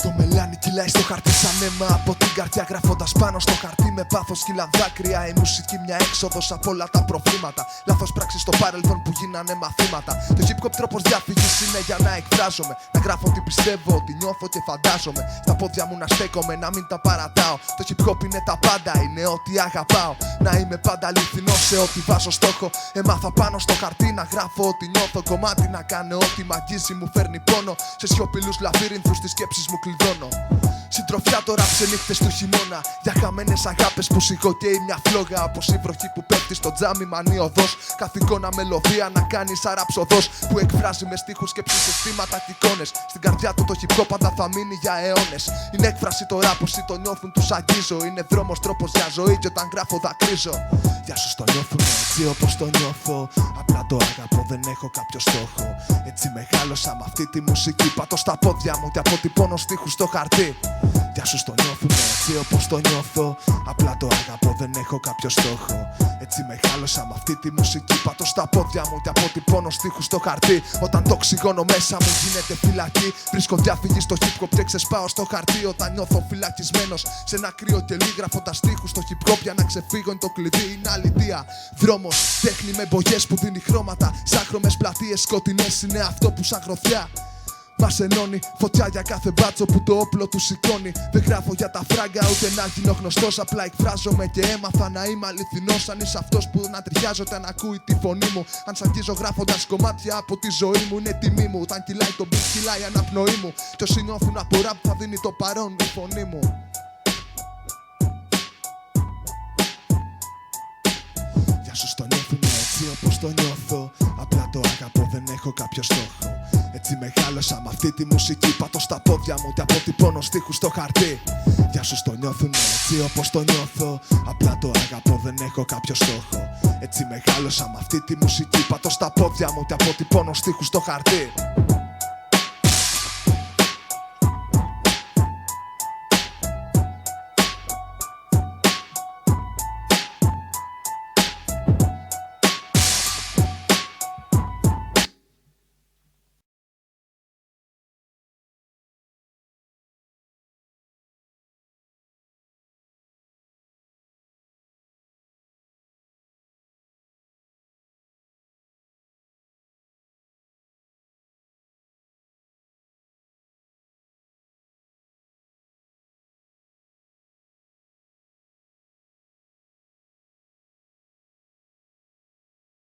Το μελάνι κυλάει στο χαρτί σαν αίμα από την καρδιά, γράφοντας πάνω στο χαρτί με πάθος κυλάν δάκρυα. Η μουσική μια έξοδος από όλα τα προβλήματα. Λάθος πράξεις στο παρελθόν που γίνανε μαθήματα. Το hip hop τρόπος διαφυγής είναι για να εκφράζομαι. Να γράφω ότι πιστεύω, ότι νιώθω και φαντάζομαι. Στα πόδια μου να στέκομαι, να μην τα παρατάω. Το hip hop είναι τα πάντα, είναι ό,τι αγαπάω. Να είμαι πάντα αληθινός σε ό,τι βάζω στόχο. Έμαθα πάνω στο χαρτί να γράφω ό,τι νιώθω. Κομμάτι να κάνω ό,τι μ' αγγίζει, μου φέρνει πόνο. Σε σιωπηλούς λαβύρινθους τις σκέψεις μου κλειδώνω. Συντροφιά τώρα ξενύχτες του χειμώνα. Για χαμένες αγάπες που σιγοκαίει μια φλόγα. Όπως η βροχή που πέφτει στο τζάμι μανιωδώς. Καθηκόνα μελωδία να κάνει σαν ραψοδός. Που εκφράζει με στίχους σκέψεις, αισθήματα και εικόνες. Στην καρδιά του το hip hop πάντα θα μείνει για αιώνες. Είναι έκφραση τώρα πως οι το νιώθουν τους αγγίζω. Είναι δρόμος, τρόπος για ζωή και όταν γράφω δακρύζω. Για σου το νιώθουν έτσι όπως το νιώθω. Απλά το αγαπώ, δεν έχω κάποιο στόχο. Έτσι μεγάλωσα με αυτή τη μουσική. Πατώ στα πόδια μου και αποτυπώνω στίχους στο χαρτί. Για σου το νιώθουν έτσι όπως το νιώθω. Απλά το αγαπώ, δεν έχω κάποιο στόχο. Έτσι μεγάλωσα με αυτή τη μουσική. Πατώ στα πόδια μου και αποτυπώνω στίχους στο χαρτί. Όταν το οξυγόνο μέσα μου γίνεται φυλακή. Βρίσκω διάφυγη στο hip hop και ξεσπάω στο χαρτί. Όταν νιώθω φυλακισμένος σε ένα κρύο κελί, γράφοντας στίχους στο hip hop για να ξεφύγω είναι το κλειδί. Είναι αλητία. Δρόμος, τέχνη με μπογιές που δίνει χρώματα. Σάχρωμες πλατείες σκοτεινές είναι αυτό που σαν γροθιά μας ενώνει. Φωτιά για κάθε μπάτσο που το όπλο του σηκώνει. Δεν γράφω για τα φράγκα ούτε να γίνω γνωστός. Απλά εκφράζομαι και έμαθα να είμαι αληθινός. Αν είσαι αυτός που να ταιριάζει όταν ακούει τη φωνή μου. Αν σ' αγγίζω γράφοντας κομμάτια από τη ζωή μου, είναι τιμή μου. Όταν κυλάει το beat, κυλάει η αναπνοή μου. Κι όσοι νιώθουν από ραπ θα δίνει το παρόν η φωνή μου. Για σου το νιώθουν έτσι όπως το νιώθω. Απλά το αγαπώ, δεν έχω κάποιο στόχο. Έτσι μεγάλωσα με αυτή τη μουσική. Πατώ στα πόδια μου και αποτυπώνω στίχους στο χαρτί. Για σου το νιώθουν έτσι όπως το νιώθω. Απλά το αγαπώ, δεν έχω κάποιο στόχο. Έτσι μεγάλωσα με αυτή τη μουσική. Πατώ στα πόδια μου και αποτυπώνω στίχους στο χαρτί.